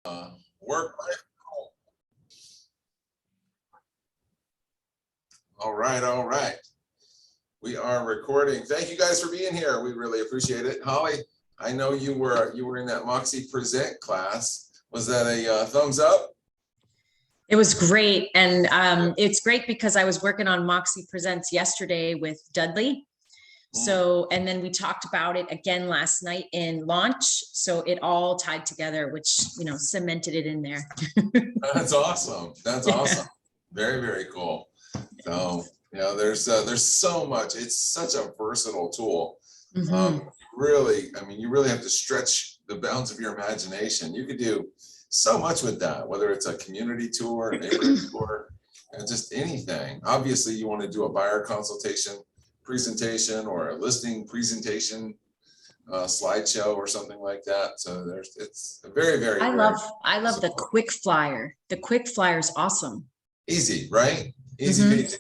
Work life. All right, all right. We are recording. Thank you guys for being here. We really appreciate it. Holly, I know you were in that Moxie Present class. Was that a thumbs up? It was great. And it's great because I was working on Moxie Presents yesterday with Dudley. So, and then we talked about it again last night in launch. So it all tied together, which, cemented it in there. That's awesome. That's awesome. Very, very cool. So, there's so much. It's such a versatile tool. Really, you really have to stretch the bounds of your imagination. You could do so much with that, whether it's a community tour, a neighborhood tour, and just anything. Obviously, you want to do a buyer consultation presentation or a listing presentation slideshow or something like that. So it's very, very. I love the quick flyer. The quick flyer is awesome. Easy, right? Easy peasy.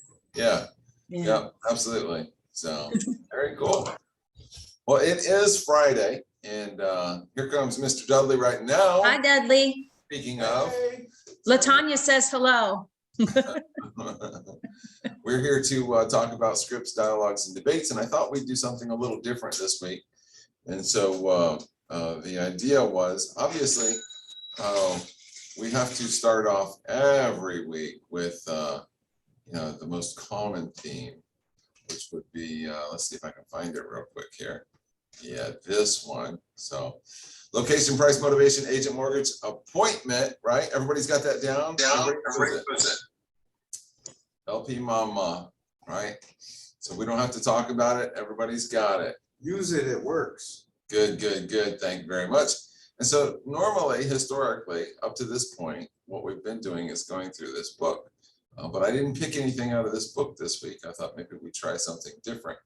Yeah, absolutely. So very cool. Well, it is Friday, and here comes Mr. Dudley right now. Hi, Dudley. Speaking of, LaTanya says hello. We're here to talk about scripts, dialogues, and debates, and I thought we'd do something a little different this week. And so the idea was, obviously, we have to start off every week with the most common theme, which would be, let's see if I can find it real quick here. Yeah, this one. So location, price, motivation, agent, mortgage, appointment, right? Everybody's got that down? Everybody knows it. LP Mama, right? So we don't have to talk about it. Everybody's got it. Use it, it works. Good. Thank you very much. And so normally, historically, up to this point, what we've been doing is going through this book. But I didn't pick anything out of this book this week. I thought maybe we'd try something different.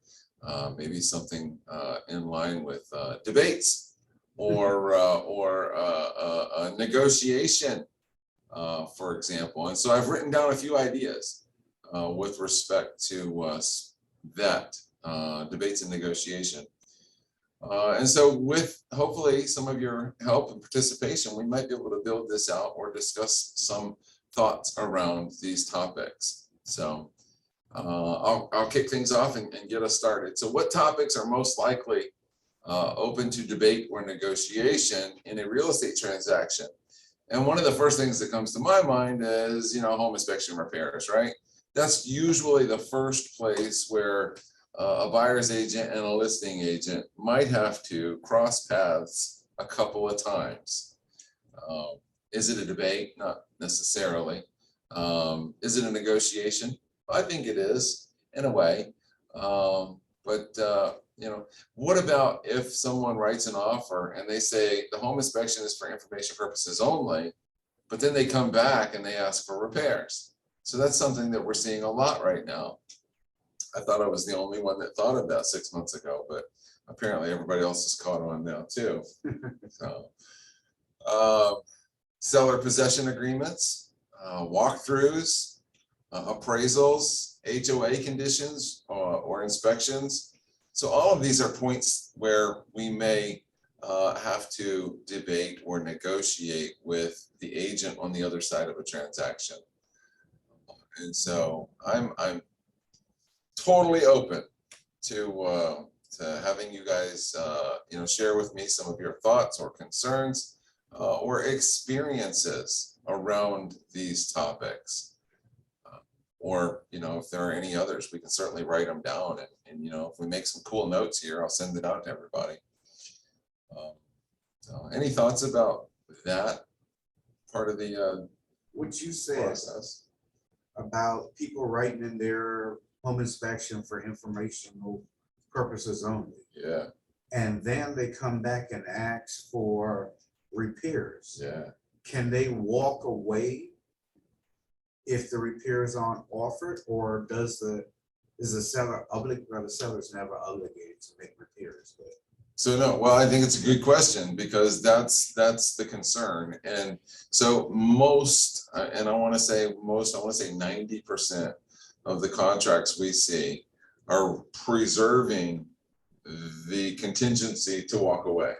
Maybe something in line with debates or a negotiation, for example. And so I've written down a few ideas with respect to that, debates and negotiation. And so with hopefully some of your help and participation, we might be able to build this out or discuss some thoughts around these topics. So I'll kick things off and get us started. So what topics are most likely open to debate or negotiation in a real estate transaction? And one of the first things that comes to my mind is, home inspection repairs, right? That's usually the first place where a buyer's agent and a listing agent might have to cross paths a couple of times. Is it a debate? Not necessarily. Is it a negotiation? I think it is in a way. But what about if someone writes an offer and they say the home inspection is for information purposes only, but then they come back and they ask for repairs? So that's something that we're seeing a lot right now. I thought I was the only one that thought of that 6 months ago, but apparently everybody else is caught on now too. So, seller possession agreements, walkthroughs, appraisals, HOA conditions, or inspections. So all of these are points where we may have to debate or negotiate with the agent on the other side of a transaction. And so I'm totally open to having you guys share with me some of your thoughts or concerns or experiences around these topics. Or if there are any others, we can certainly write them down, and if we make some cool notes here, I'll send it out to everybody. So any thoughts about that part of the What you said process? about people writing in their home inspection for informational purposes only. Yeah. And then they come back and ask for repairs. Yeah. Can they walk away if the repairs aren't offered, or is the seller obligated? Well, the seller's never obligated to make repairs. But So no, well, I think it's a good question, because that's the concern. And so most, and I want to say 90% of the contracts we see are preserving the contingency to walk away.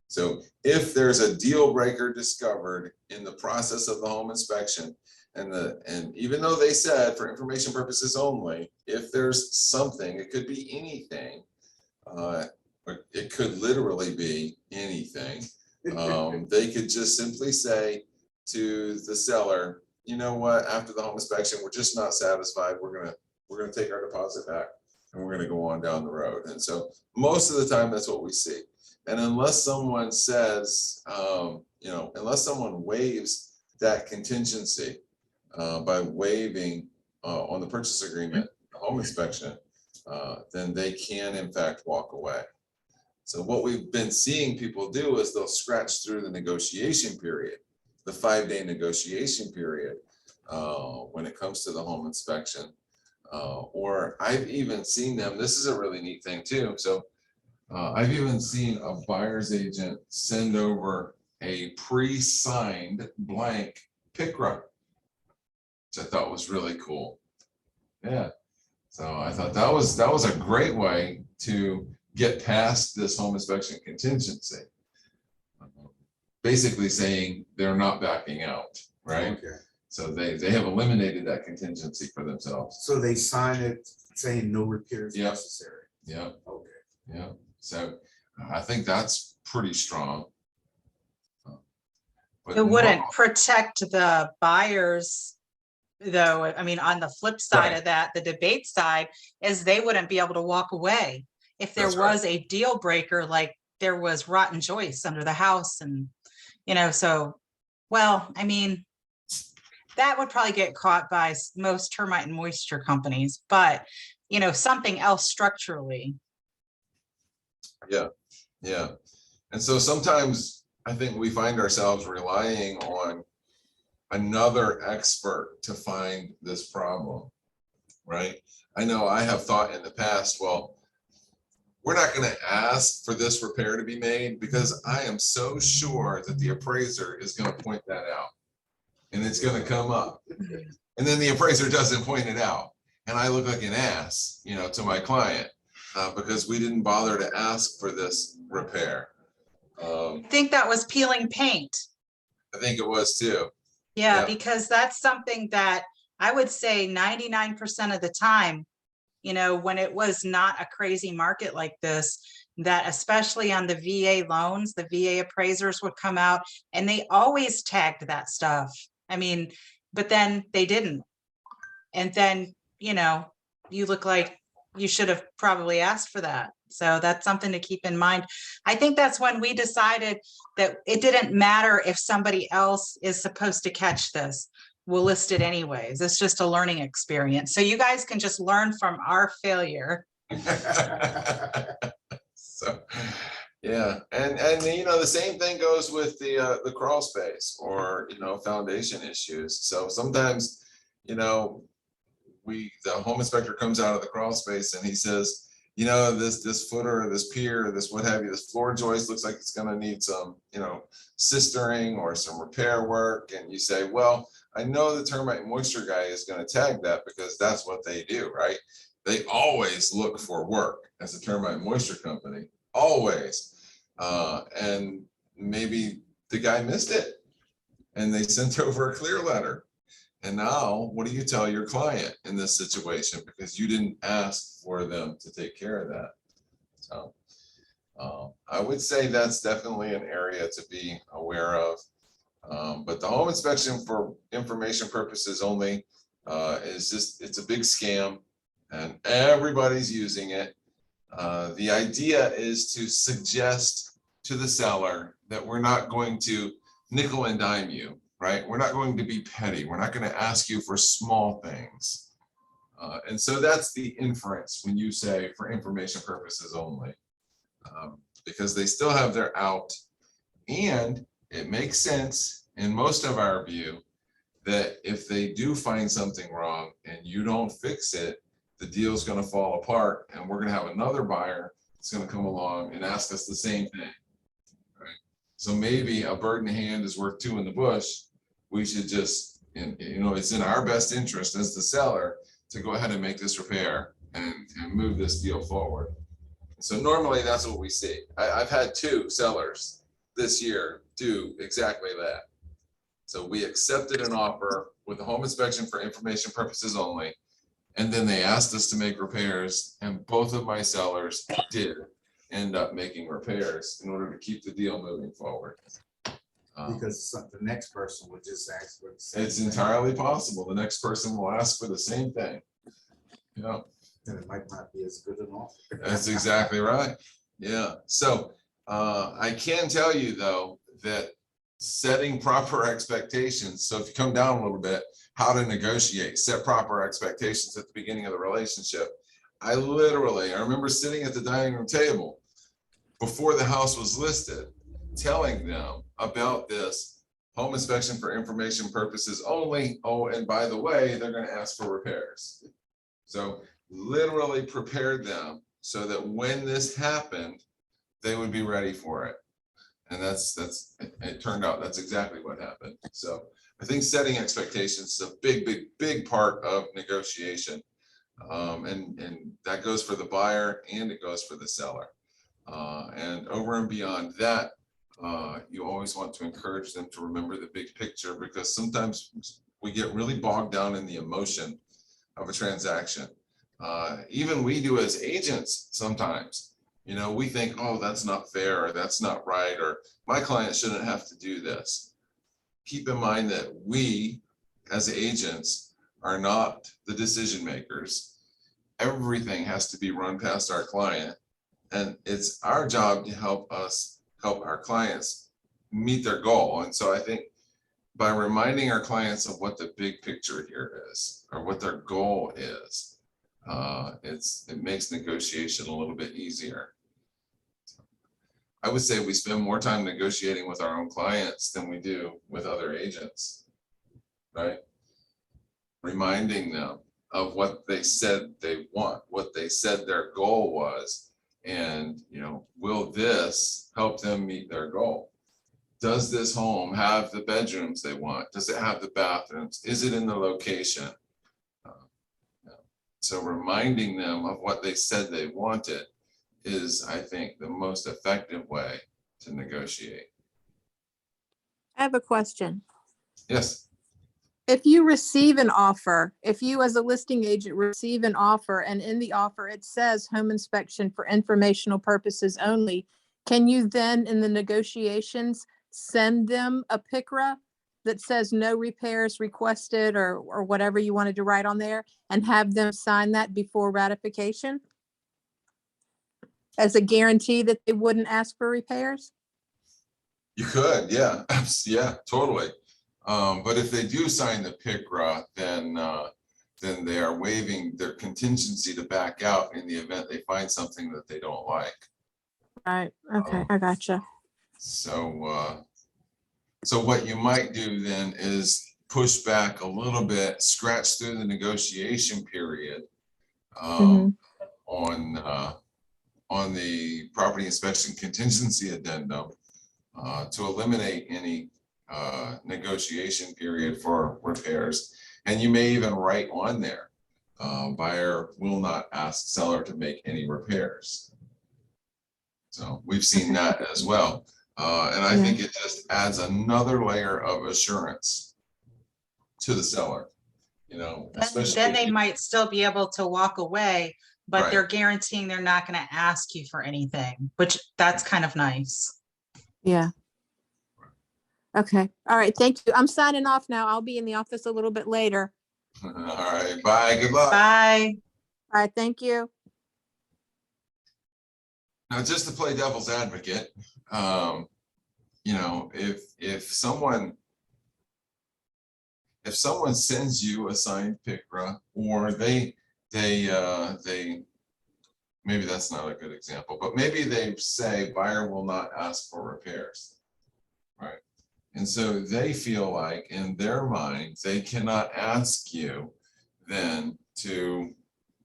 So if there's a deal breaker discovered in the process of the home inspection, and even though they said for information purposes only, if there's something, it could be anything, or it could literally be anything. They could just simply say to the seller, you know what, after the home inspection, we're just not satisfied. We're gonna take our deposit back and we're gonna go on down the road. And so most of the time, that's what we see. And unless someone says, unless someone waives that contingency by waiving on the purchase agreement, home inspection, then they can in fact walk away. So what we've been seeing people do is they'll scratch through the negotiation period, the 5-day negotiation period, when it comes to the home inspection. Or I've even seen them, this is a really neat thing too. So I've even seen a buyer's agent send over a pre-signed blank PICRA, which I thought was really cool. Yeah. So I thought that was a great way to get past this home inspection contingency. Basically saying they're not backing out, right? Okay. So they have eliminated that contingency for themselves. So they sign it saying no repairs Yeah. necessary. Yeah, Okay. yeah. So I think that's pretty strong. But It wouldn't no- protect the buyers, though. I mean, on the flip side Right. of that, the debate side is they wouldn't be able to walk away. If there That's right. was a deal breaker, like there was rotten joists under the house and, so, well, I mean, that would probably get caught by most termite and moisture companies, but, something else structurally. Yeah. And so sometimes I think we find ourselves relying on another expert to find this problem, right? I know I have thought in the past, well, we're not going to ask for this repair to be made because I am so sure that the appraiser is going to point that out and it's going to come up. And then the appraiser doesn't point it out. And I look like an ass, to my client because we didn't bother to ask for this repair. I think that was peeling paint. I think it was too. Yeah, Yeah. because that's something that I would say 99% of the time, when it was not a crazy market like this, that especially on the VA loans, the VA appraisers would come out and they always tagged that stuff. I mean, but then they didn't. And then, you look like you should have probably asked for that. So that's something to keep in mind. I think that's when we decided that it didn't matter if somebody else is supposed to catch this. We'll list it anyways. It's just a learning experience. So you guys can just learn from our failure. So, yeah, and the same thing goes with the crawl space or foundation issues. So sometimes the home inspector comes out of the crawl space and he says, this footer or this pier or this what have you, this floor joist looks like it's going to need some sistering or some repair work. And you say, well, I know the termite and moisture guy is going to tag that because that's what they do, right? They always look for work as a termite and moisture company, always. And maybe the guy missed it and they sent over a clear letter. And now what do you tell your client in this situation? Because you didn't ask for them to take care of that. So I would say that's definitely an area to be aware of. But the home inspection for information purposes only it's a big scam and everybody's using it. The idea is to suggest to the seller that we're not going to nickel and dime you, right? We're not going to be petty. We're not going to ask you for small things. And so that's the inference when you say for information purposes only, because they still have their out. And it makes sense in most of our view that if they do find something wrong and you don't fix it, the deal's going to fall apart and we're going to have another buyer that's going to come along and ask us the same thing. Right? So maybe a bird in the hand is worth two in the bush. We should just, it's in our best interest as the seller to go ahead and make this repair and move this deal forward. So normally that's what we see. I've had two sellers this year do exactly that. So we accepted an offer with a home inspection for information purposes only. And then they asked us to make repairs, and both of my sellers did end up making repairs in order to keep the deal moving forward. Because the next person would just ask for the same It's thing, entirely possible. The next person will ask for the same thing. Yeah, and it might not be as good an offer. that's exactly right. Yeah, so I can tell you though, that setting proper expectations, so if you come down a little bit, how to negotiate, set proper expectations at the beginning of the relationship. I remember sitting at the dining room table before the house was listed, telling them about this home inspection for information purposes only. Oh, and by the way, they're going to ask for repairs. So literally prepared them so that when this happened, they would be ready for it. And it turned out that's exactly what happened. So I think setting expectations is a big part of negotiation. And that goes for the buyer and it goes for the seller. And over and beyond that, you always want to encourage them to remember the big picture, because sometimes we get really bogged down in the emotion of a transaction. Even we do as agents sometimes. You know, we think, oh, that's not fair, or that's not right, or my client shouldn't have to do this. Keep in mind that we, as agents, are not the decision makers. Everything has to be run past our client, and it's our job to help our clients meet their goal. And so I think by reminding our clients of what the big picture here is, or what their goal is, it makes negotiation a little bit easier. I would say we spend more time negotiating with our own clients than we do with other agents, right? Reminding them of what they said they want, what they said their goal was, and, you know, will this help them meet their goal? Does this home have the bedrooms they want? Does it have the bathrooms? Is it in the location? So reminding them of what they said they wanted is, I think, the most effective way to negotiate. I have a question. Yes. If you receive an offer, if you as a listing agent receive an offer and in the offer it says home inspection for informational purposes only, can you then in the negotiations send them a PICRA that says no repairs requested or whatever you wanted to write on there and have them sign that before ratification? As a guarantee that they wouldn't ask for repairs? You could, yeah, yeah, totally. But if they do sign the PICRA, then they are waiving their contingency to back out in the event they find something that they don't like. Right, okay, I gotcha. So, so what you might do then is push back a little bit, scratch through the negotiation period on the property inspection contingency addendum to eliminate any negotiation period for repairs. And you may even write on there, buyer will not ask seller to make any repairs. So we've seen that as well. And I think it just adds another layer of assurance to the seller, you know, especially. Then they might still be able to walk away, but Right. they're guaranteeing they're not going to ask you for anything, which that's kind of nice. Yeah. Okay, all right, thank you. I'm signing off now. I'll be in the office a little bit later. All right, bye, good luck. Bye. All right, thank you. Now, just to play devil's advocate, you know, if someone sends you a signed PICRA, or they maybe that's not a good example, but maybe they say buyer will not ask for repairs, right? And so they feel like in their mind, they cannot ask you then to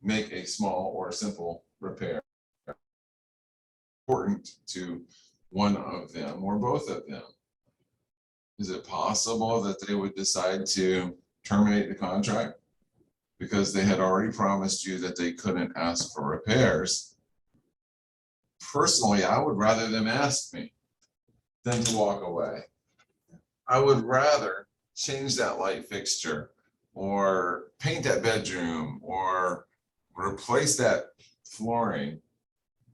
make a small or simple repair important to one of them or both of them. Is it possible that they would decide to terminate the contract because they had already promised you that they couldn't ask for repairs? Personally, I would rather them ask me. than to walk away. I would rather change that light fixture or paint that bedroom or replace that flooring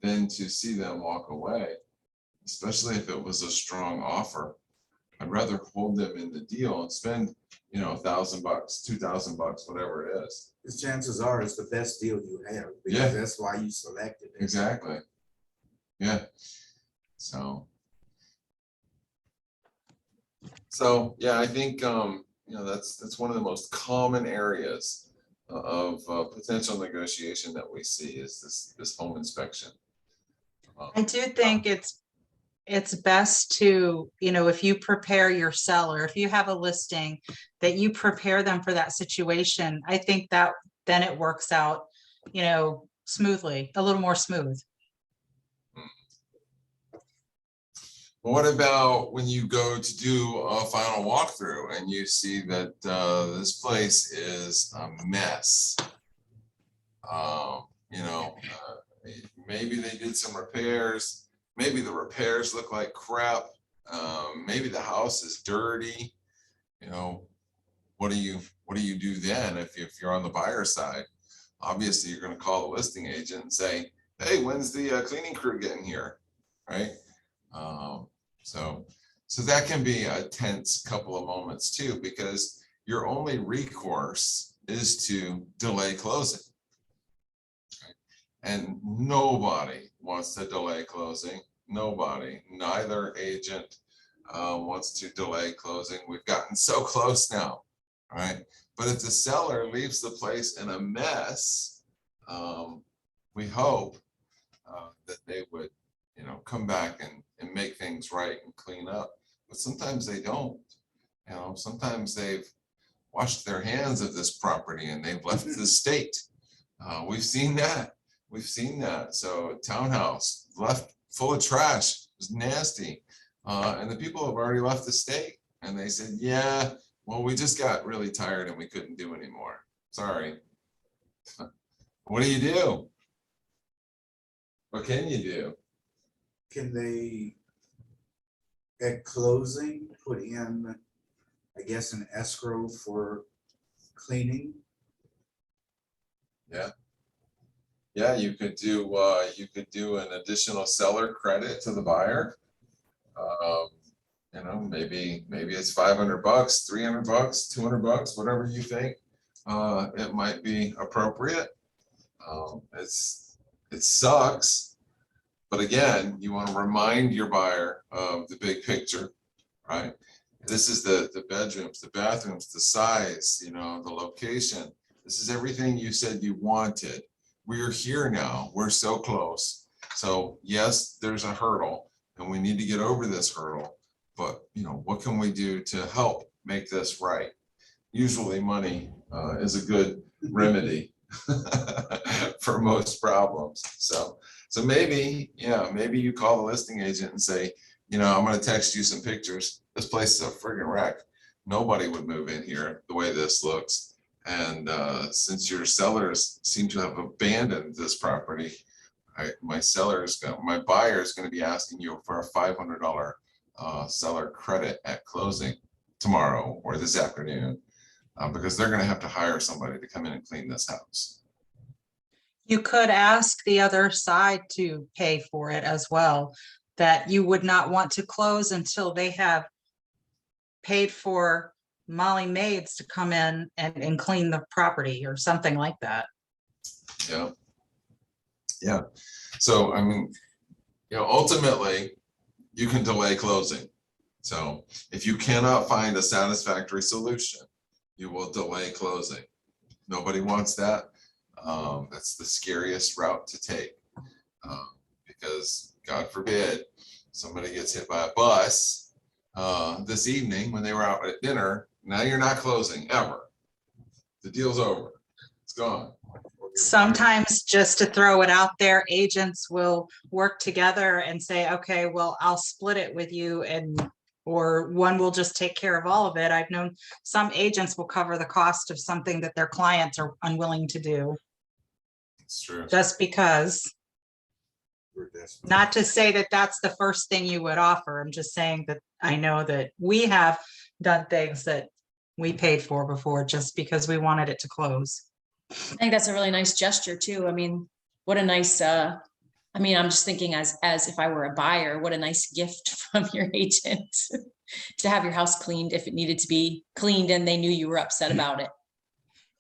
than to see them walk away, especially if it was a strong offer. I'd rather hold them in the deal and spend, $1,000, $2,000, whatever it is. Because chances are it's the best deal you have, Yeah. because that's why you selected it. Exactly. Yeah. So yeah, I think that's one of the most common areas of potential negotiation that we see is this home inspection. I do think it's best to, if you prepare your seller, if you have a listing, that you prepare them for that situation. I think that then it works out, smoothly, a little more smooth. What about when you go to do a final walkthrough and you see that this place is a mess? Maybe they did some repairs. Maybe the repairs look like crap. Maybe the house is dirty. What do you do then if you're on the buyer side? Obviously, you're going to call the listing agent and say, "Hey, when's the cleaning crew getting here?" Right? So that can be a tense couple of moments too, because your only recourse is to delay closing. Okay? And nobody wants to delay closing. Nobody, neither agent wants to delay closing. We've gotten so close now, right? But if the seller leaves the place in a mess, we hope that they would, come back and make things right and clean up. But sometimes they don't. Sometimes they've washed their hands of this property and they've left the state. We've seen that. So townhouse left full of trash, it was nasty. And the people have already left the state. And they said, yeah, well, we just got really tired and we couldn't do anymore. Sorry. What do you do? What can you do? Can they, at closing, put in, I guess, an escrow for cleaning? Yeah, you could do an additional seller credit to the buyer. Maybe it's $500, $300, $200, whatever you think it might be appropriate. It sucks, but again, you want to remind your buyer of the big picture, right? This is the bedrooms, the bathrooms, the size, the location. This is everything you said you wanted. We're here now. We're so close. So yes, there's a hurdle and we need to get over this hurdle, but what can we do to help make this right? Usually money is a good remedy for most problems. So maybe you call the listing agent and say, I'm going to text you some pictures. This place is a friggin' wreck. Nobody would move in here the way this looks. And since your sellers seem to have abandoned this property, my buyer is going to be asking you for a $500 seller credit at closing tomorrow or this afternoon, because they're going to have to hire somebody to come in and clean this house. You could ask the other side to pay for it as well, that you would not want to close until they have paid for Molly maids to come in and clean the property or something like that. Yeah. So, ultimately, you can delay closing. So if you cannot find a satisfactory solution, you will delay closing. Nobody wants that. That's the scariest route to take, because God forbid somebody gets hit by a bus this evening when they were out at dinner. Now you're not closing ever. The deal's over. It's gone. Sometimes, just to throw it out there, agents will work together and say, okay, well, I'll split it with you, or one will just take care of all of it. I've known some agents will cover the cost of something that their clients are unwilling to do. It's true. Just because. we're desperate. Not to say that that's the first thing you would offer. I'm just saying that I know that we have done things that we paid for before just because we wanted it to close. I think that's a really nice gesture too. I mean, what a nice, I mean, I'm just thinking as if I were a buyer, what a nice gift from your agent to have your house cleaned if it needed to be cleaned and they knew you were upset about it.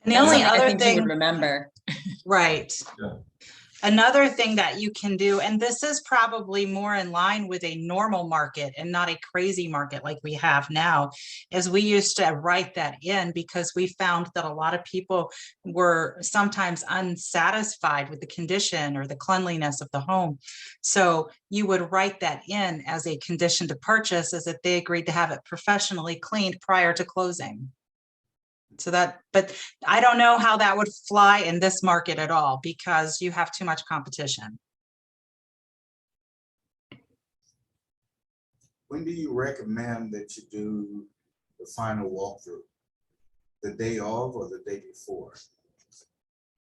And the That's only something I other think you would thing, remember. right. Yeah. Another thing that you can do, and this is probably more in line with a normal market and not a crazy market like we have now, is we used to write that in because we found that a lot of people were sometimes unsatisfied with the condition or the cleanliness of the home. So you would write that in as a condition to purchase, as if they agreed to have it professionally cleaned prior to closing. So that, but I don't know how that would fly in this market at all because you have too much competition. When do you recommend that you do the final walkthrough? The day of or the day before?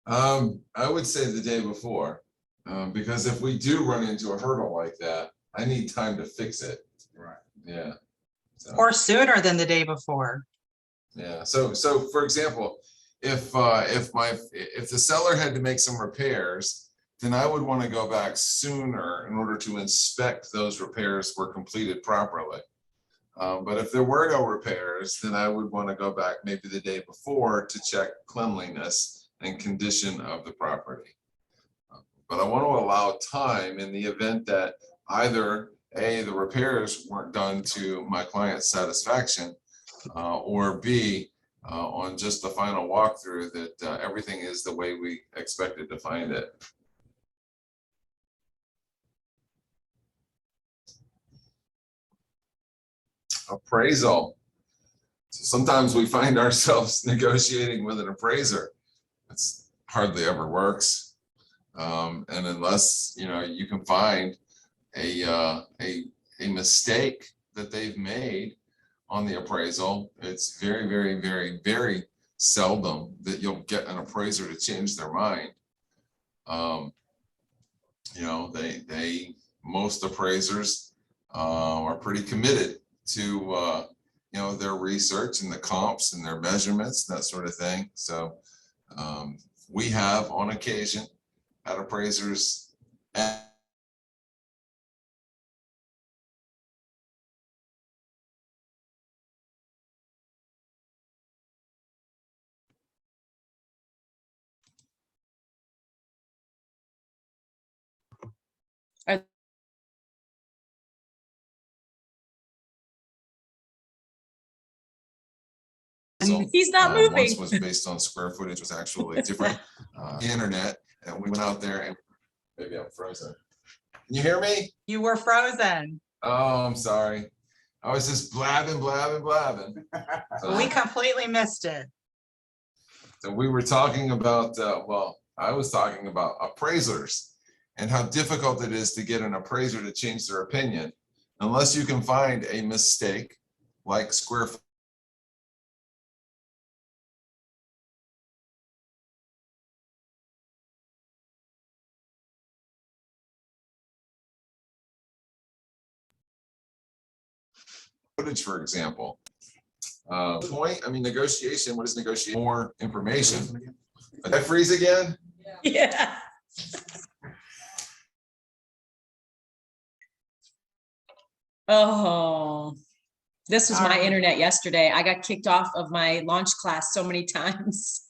I would say the day before, because if we do run into a hurdle like that, I need time to fix it. Right. Yeah. So, Or sooner than the day before. yeah. So for example, if the seller had to make some repairs, then I would want to go back sooner in order to inspect those repairs were completed properly. But if there were no repairs, then I would want to go back maybe the day before to check cleanliness and condition of the property. But I want to allow time in the event that either A, the repairs weren't done to my client's satisfaction, or B, on just the final walkthrough that everything is the way we expected to find it. Appraisal. So sometimes we find ourselves negotiating with an appraiser. It's hardly ever works. And unless, you know, you can find a mistake that they've made on the appraisal, it's very, very, very, very seldom that you'll get an appraiser to change their mind. You know, most appraisers are pretty committed to you know, their research and the comps and their measurements, that sort of thing. So we have on occasion had appraisers He's not once moving. was based on square footage, was actually different. Internet, and we went out there and maybe I'm frozen. Can you hear me? You were frozen. Oh, I'm sorry. I was just blabbing. We completely missed it. So we were talking about, well, I was talking about appraisers and how difficult it is to get an appraiser to change their opinion unless you can find a mistake like square footage, for example. Point, I mean, negotiation, what is negotiation? More information. Did I freeze again? Yeah. Oh, this was my internet yesterday. I got kicked off of my launch class so many times.